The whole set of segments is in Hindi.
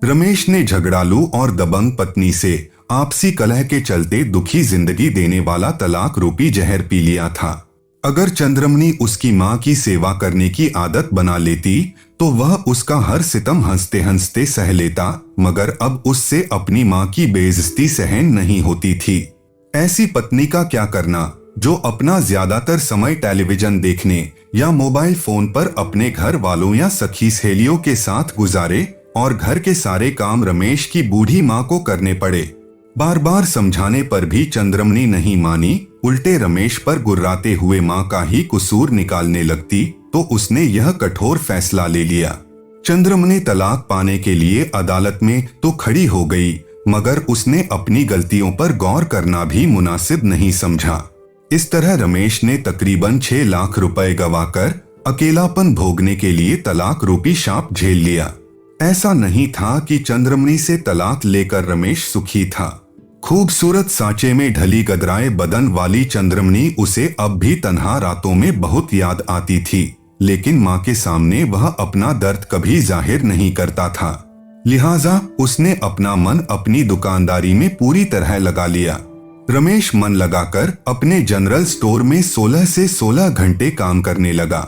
रमेश ने झगड़ालू और दबंग पत्नी से आपसी कलह के चलते दुखी जिंदगी देने वाला तलाक रूपी जहर पी लिया था। अगर चंद्रमणि उसकी माँ की सेवा करने की आदत बना लेती तो वह उसका हर सितम हंसते हंसते सह लेता, मगर अब उससे अपनी माँ की बेइज्जती सहन नहीं होती थी। ऐसी पत्नी का क्या करना जो अपना ज्यादातर समय टेलीविजन देखने या मोबाइल फोन पर अपने घर वालों या सखी सहेलियों के साथ गुजारे और घर के सारे काम रमेश की बूढ़ी माँ को करने पड़े। बार बार समझाने पर भी चंद्रमणि नहीं मानी, उल्टे रमेश पर गुर्राते हुए माँ का ही कसूर निकालने लगती, तो उसने यह कठोर फैसला ले लिया। चंद्रमणि तलाक पाने के लिए अदालत में तो खड़ी हो गई, मगर उसने अपनी गलतियों पर गौर करना भी मुनासिब नहीं समझा। इस तरह रमेश ने तकरीबन 6 लाख रुपए गवाकर अकेलापन भोगने के लिए तलाक रूपी शाप झेल लिया। ऐसा नहीं था कि चंद्रमणि से तलाक लेकर रमेश सुखी था। खूबसूरत सांचे में ढली गदराए बदन वाली चंद्रमणि उसे अब भी तन्हा रातों में बहुत याद आती थी, लेकिन माँ के सामने वह अपना दर्द कभी जाहिर नहीं करता था। लिहाजा उसने अपना मन अपनी दुकानदारी में पूरी तरह लगा लिया। रमेश मन लगाकर अपने जनरल स्टोर में 16 से 16 घंटे काम करने लगा।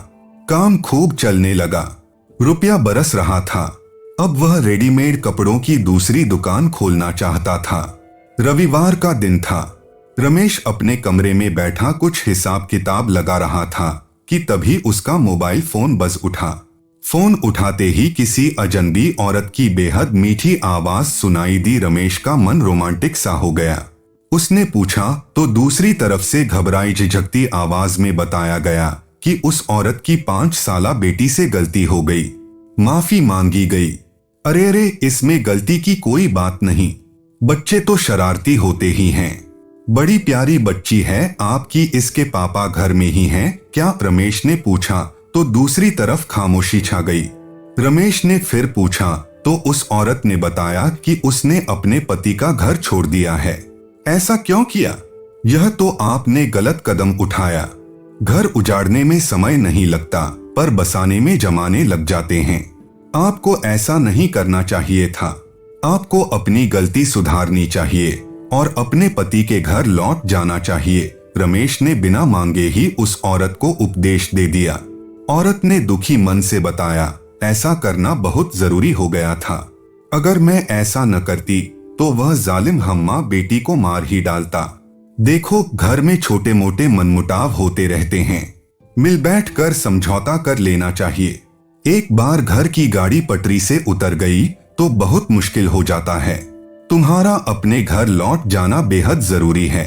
काम खूब चलने लगा, रुपया बरस रहा था। अब वह रेडीमेड कपड़ों की दूसरी दुकान खोलना चाहता था। रविवार का दिन था। रमेश अपने कमरे में बैठा कुछ हिसाब किताब लगा रहा था कि तभी उसका मोबाइल फोन बज उठा। फोन उठाते ही किसी अजनबी औरत की बेहद मीठी आवाज सुनाई दी। रमेश का मन रोमांटिक सा हो गया। उसने पूछा तो दूसरी तरफ से घबराई झिझकती आवाज में बताया गया कि उस औरत की 5 साला बेटी से गलती हो गई, माफी मांगी गई। अरे इसमें गलती की कोई बात नहीं, बच्चे तो शरारती होते ही हैं। बड़ी प्यारी बच्ची है आपकी, इसके पापा घर में ही हैं क्या? रमेश ने पूछा तो दूसरी तरफ खामोशी छा गई। रमेश ने फिर पूछा तो उस औरत ने बताया कि उसने अपने पति का घर छोड़ दिया है। ऐसा क्यों किया? यह तो आपने गलत कदम उठाया। घर उजाड़ने में समय नहीं लगता, पर बसाने में जमाने लग जाते हैं। आपको ऐसा नहीं करना चाहिए था। आपको अपनी गलती सुधारनी चाहिए और अपने पति के घर लौट जाना चाहिए। रमेश ने बिना मांगे ही उस औरत को उपदेश दे दिया। औरत ने दुखी मन से बताया, ऐसा करना बहुत जरूरी हो गया था। अगर मैं ऐसा न करती तो वह जालिम हम्मा बेटी को मार ही डालता। देखो, घर में छोटे मोटे मनमुटाव होते रहते हैं, मिल बैठ कर समझौता कर लेना चाहिए। एक बार घर की गाड़ी पटरी से उतर गई तो बहुत मुश्किल हो जाता है। तुम्हारा अपने घर लौट जाना बेहद जरूरी है।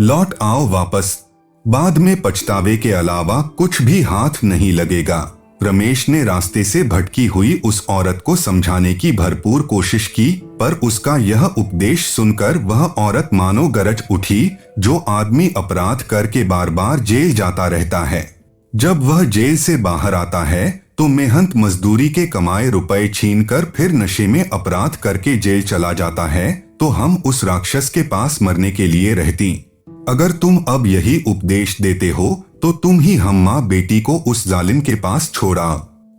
लौट आओ वापस, बाद में पछतावे के अलावा कुछ भी हाथ नहीं लगेगा। रमेश ने रास्ते से भटकी हुई उस औरत को समझाने की भरपूर कोशिश की, पर उसका यह उपदेश सुनकर वह औरत मानो गरज उठी। जो आदमी अपराध करके बार बार जेल जाता रहता है, जब वह जेल से बाहर आता है तो मेहनत मजदूरी के कमाए रुपए छीनकर फिर नशे में अपराध करके जेल चला जाता है, तो हम उस राक्षस के पास मरने के लिए रहती। अगर तुम अब यही उपदेश देते हो तो तुम ही हम्मा बेटी को उस जालिम के पास छोड़ा।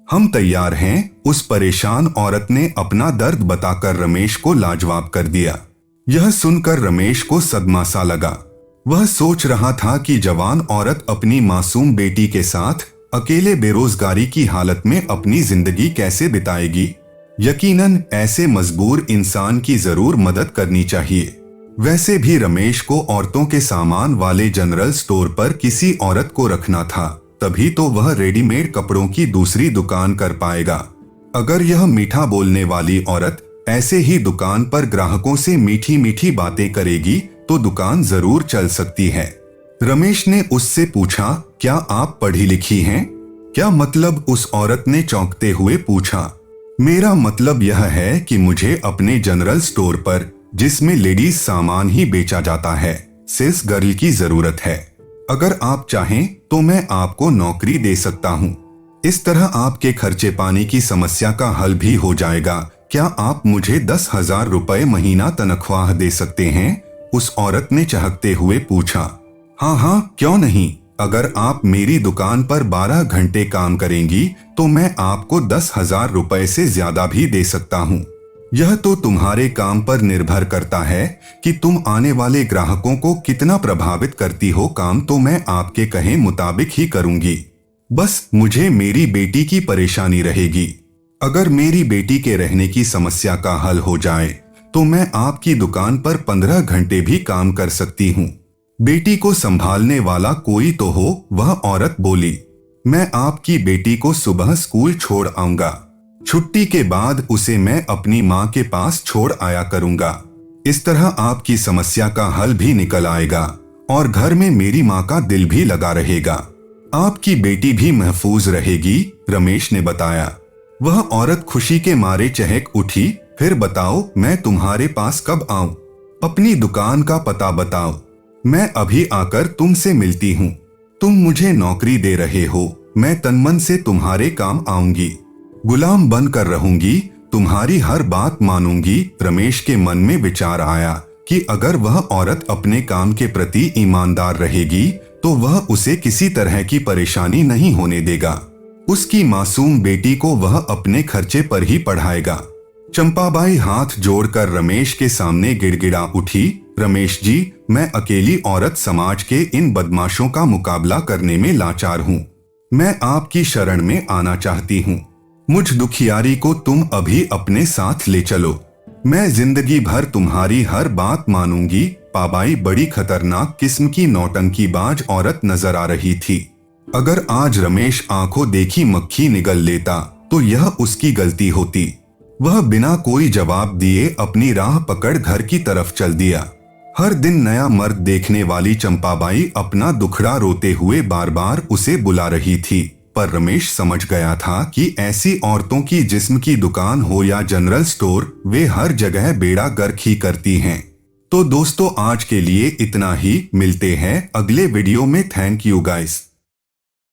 हम तैयार हैं। उस परेशान औरत ने अपना दर्द बताकर रमेश को लाजवाब कर दिया। यह सुनकर रमेश को सदमा सा लगा। वह सोच रहा था कि जवान औरत अपनी मासूम बेटी के साथ अकेले बेरोजगारी की हालत में अपनी जिंदगी कैसे बिताएगी। यकीनन ऐसे मजबूर इंसान की जरूर मदद करनी चाहिए। वैसे भी रमेश को औरतों के सामान वाले जनरल स्टोर पर किसी औरत को रखना था, तभी तो वह रेडीमेड कपड़ों की दूसरी दुकान कर पाएगा। अगर यह मीठा बोलने वाली औरत ऐसे ही दुकान पर ग्राहकों से मीठी मीठी बातें करेगी तो दुकान जरूर चल सकती है। रमेश ने उससे पूछा, क्या आप पढ़ी लिखी हैं? क्या मतलब? उस औरत ने चौंकते हुए पूछा। मेरा मतलब यह है कि मुझे अपने जनरल स्टोर पर, जिसमें लेडीज सामान ही बेचा जाता है, सेल्स गर्ल की जरूरत है। अगर आप चाहें तो मैं आपको नौकरी दे सकता हूँ। इस तरह आपके खर्चे पानी की समस्या का हल भी हो जाएगा। क्या आप मुझे 10,000 रुपए महीना तनख्वाह दे सकते हैं? उस औरत ने चहकते हुए पूछा। हाँ, क्यों नहीं। अगर आप मेरी दुकान पर 12 घंटे काम करेंगी तो मैं आपको 10,000 रुपए से ज्यादा भी दे सकता हूँ। यह तो तुम्हारे काम पर निर्भर करता है कि तुम आने वाले ग्राहकों को कितना प्रभावित करती हो। काम तो मैं आपके कहे मुताबिक ही करूंगी, बस मुझे मेरी बेटी की परेशानी रहेगी। अगर मेरी बेटी के रहने की समस्या का हल हो जाए तो मैं आपकी दुकान पर 15 घंटे भी काम कर सकती हूँ। बेटी को संभालने वाला कोई तो हो, वह औरत बोली। मैं आपकी बेटी को सुबह स्कूल छोड़ आऊंगा। छुट्टी के बाद उसे मैं अपनी माँ के पास छोड़ आया करूंगा। इस तरह आपकी समस्या का हल भी निकल आएगा और घर में मेरी माँ का दिल भी लगा रहेगा। आपकी बेटी भी महफूज रहेगी, रमेश ने बताया। वह औरत खुशी के मारे चहक उठी। फिर बताओ, मैं तुम्हारे पास कब आऊं? अपनी दुकान का पता बताओ, मैं अभी आकर तुमसे मिलती हूँ। तुम मुझे नौकरी दे रहे हो, मैं तनमन से तुम्हारे काम आऊंगी, गुलाम बनकर रहूंगी, तुम्हारी हर बात मानूंगी। रमेश के मन में विचार आया कि अगर वह औरत अपने काम के प्रति ईमानदार रहेगी तो वह उसे किसी तरह की परेशानी नहीं होने देगा। उसकी मासूम बेटी को वह अपने खर्चे पर ही पढ़ाएगा। चंपाबाई हाथ जोड़कर रमेश के सामने गिड़गिड़ा उठी। रमेश जी, मैं अकेली औरत समाज के इन बदमाशों का मुकाबला करने में लाचार हूँ। मैं आपकी शरण में आना चाहती हूँ। मुझ दुखियारी को तुम अभी अपने साथ ले चलो। मैं जिंदगी भर तुम्हारी हर बात मानूंगी। पाबाई बड़ी खतरनाक किस्म की नौटंकीबाज औरत नजर आ रही थी। अगर आज रमेश आंखों देखी मक्खी निगल लेता तो यह उसकी गलती होती। वह बिना कोई जवाब दिए अपनी राह पकड़ घर की तरफ चल दिया। हर दिन नया मर्द देखने वाली चंपाबाई अपना दुखड़ा रोते हुए बार बार उसे बुला रही थी, पर रमेश समझ गया था कि ऐसी औरतों की जिस्म की दुकान हो या जनरल स्टोर, वे हर जगह बेड़ा गर्क ही करती हैं। तो दोस्तों, आज के लिए इतना ही। मिलते हैं अगले वीडियो में। Thank you guys.